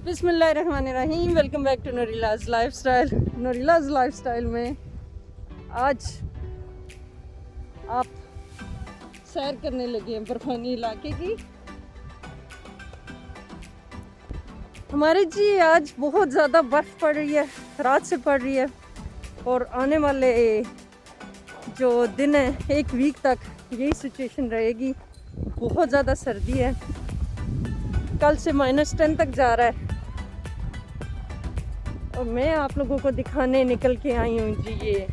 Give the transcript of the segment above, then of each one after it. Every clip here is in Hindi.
बिस्मिल्लाहिर्रहमानिर्रहीम। Welcome back to Noorilaj lifestyle. Noorilaj lifestyle में आज आप सैर करने लगे हैं बर्फानी इलाके की। हमारे जी आज बहुत ज़्यादा बर्फ़ पड़ रही है, रात से पड़ रही है और आने वाले जो दिन है एक वीक तक यही सिचुएशन रहेगी। बहुत ज़्यादा सर्दी है, कल से -10 तक जा रहा है और मैं आप लोगों को दिखाने निकल के आई हूँ जी ये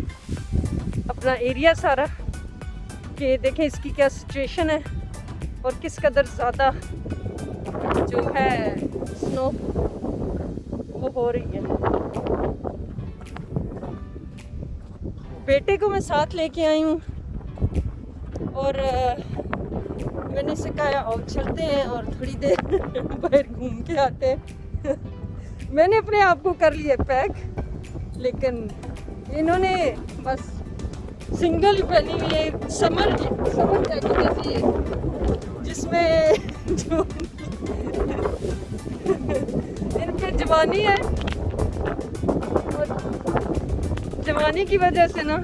अपना एरिया सारा कि देखें इसकी क्या सिचुएशन है और किस कदर ज़्यादा जो है स्नो वो हो रही है। बेटे को मैं साथ लेके आई हूँ और मैंने इसे कहा अब चलते हैं और थोड़ी देर बाहर घूम के आते हैं। मैंने अपने आप को कर लिया पैक, लेकिन इन्होंने बस सिंगल पहनी हुई है समर जैकेट ऐसी है जिसमें जो इन पे जवानी है और जवानी की वजह से ना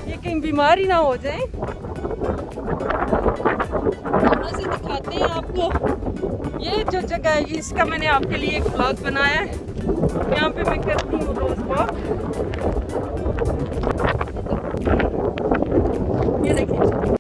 ये कहीं बीमार ही ना हो जाए। कैमरा से दिखाते हैं आपको ये जो जगह है, इसका मैंने आपके लिए एक ब्लॉग बनाया है। यहाँ पे मैं करती हूँ रोज वॉक। ये देखिए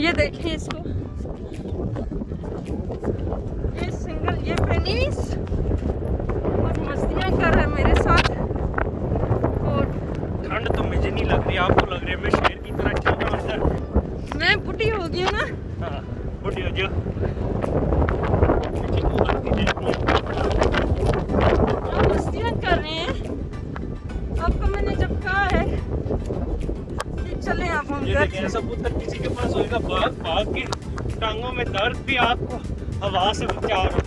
ये देखिए इसको, ये सिंगल ये पेनीस और मस्तियाँ कर रहा है मेरे साथ। और ठंड तो मुझे नहीं लग रही, आपको लग रही है मैं शेर की तरह चल रहा हूँ अंदर। मैं बुढ़ी हो गई हूँ ना। हाँ बुढ़ी हो जाओ। आप मस्तियाँ कर रहे हैं, आपको मैंने जब कहा है कि चले आप हम ये घर देखिए ऐसा पुत्र किसी के पास होएगा भाग के टांगों में दर्द भी आपको हवा से बचा रहा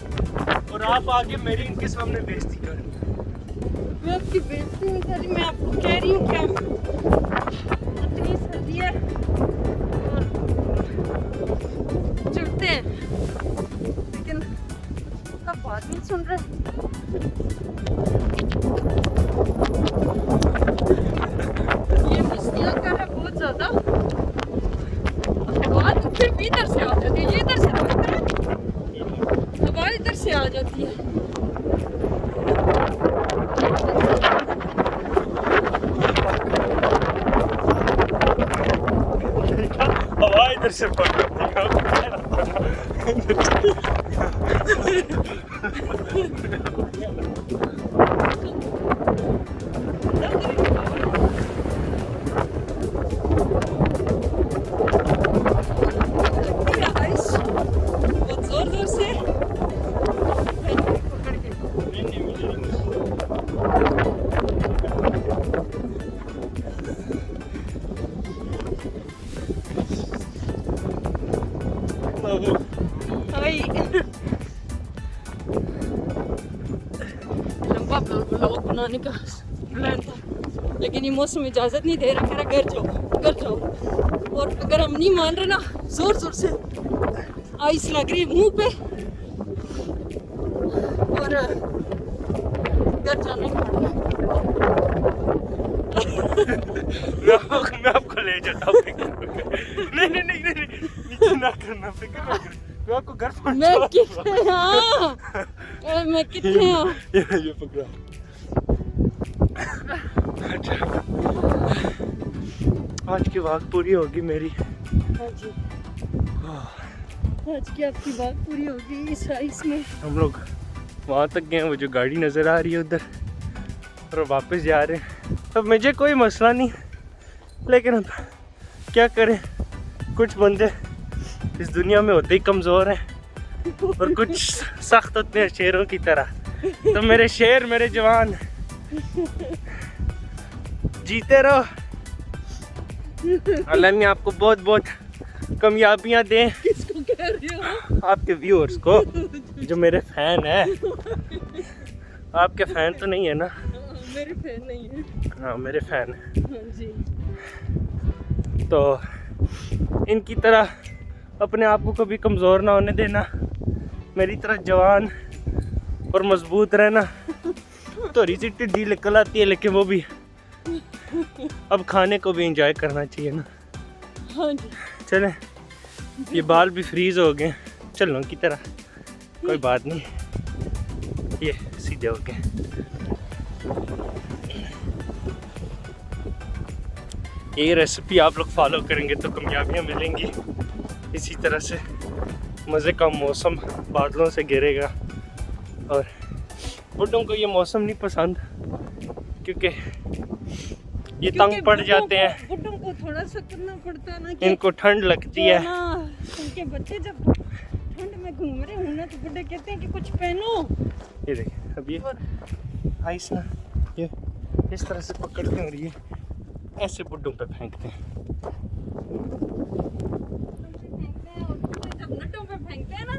और आप आगे मेरी इनके सामने बेइज्जती कर रही हैं। मैं आपकी बेइज्जती नहीं कर रही, मैं आपको कह रही हूँ क्या इतनी सर्दी है और चलते हैं, लेकिन अब बात नहीं सुन रहे। ये मस्तियाँ कर रहा है बहुत ज़्यादा, हवा तो फिर भी इधर से आ जाती है, ये इधर से हवा इधर से आ जाती है। हवा इधर से बहुत जोर जोर से पकड़ के लंबा ब्लॉग बनाने का प्लान था, लेकिन ये मौसम इजाज़त नहीं दे रहा, कह रहा घर जाओ। और अगर हम नहीं मान रहे ना, जोर जोर से आइस लग रही है मुंह पे और घर जाना ही पड़ेगा। मैं आपको ले जाता हूँ। नहीं नीचे ना करना, फिक्र ना कर, मैं आपको घर मैं कितने हाँ मैं कितने हूँ ये पकड़ा। आज की वाक पूरी होगी मेरी। हाँ जी, आज की आपकी बात पूरी होगी इस आइस में। हम लोग वहाँ तक गए, वो जो गाड़ी नज़र आ रही है उधर, और वापस जा रहे हैं। अब मुझे कोई मसला नहीं, लेकिन अब क्या करें, कुछ बंदे इस दुनिया में होते ही कमज़ोर हैं और कुछ सख्त होते हैं शेरों की तरह। तो मेरे शेर, मेरे जवान, जीते रहो। अल्लाह ने आपको बहुत बहुत कामयाबियाँ दें। किसको कह रहे हो? आपके व्यूअर्स को, जो मेरे फैन है। आपके फैन तो नहीं है ना? मेरे फैन नहीं है। हाँ मेरे फैन है। हाँ जी। तो इनकी तरह अपने आप को कभी कमज़ोर ना होने देना, मेरी तरह जवान और मजबूत रहना। थोड़ी सी टिड्डी निकल आती है, लेकिन वो भी अब खाने को भी एंजॉय करना चाहिए ना। हाँ जी। चलें, ये बाल भी फ्रीज हो गए चलों की तरह, कोई बात नहीं, ये सीधे हो गए। ये रेसिपी आप लोग फॉलो करेंगे तो कामयाबियाँ मिलेंगी। इसी तरह से मज़े का मौसम बादलों से घिरेगा। और बुड्ढों को ये मौसम नहीं पसंद, क्योंकि ये तंग पड़ जाते हैं। बुड्ढों को थोड़ा सा करना पड़ता है ना कि इनको ठंड लगती है। उनके बच्चे जब ठंड में घूम रहे हो ना, तो बुड्ढे कहते हैं कि कुछ पहनो। ये देखिए, अब ये आइस ना, ये इस तरह से पकड़ते हैं और ये ऐसे बुड्ढों पे फेंकते हैं। जब नटों पे फेंकते हैं ना,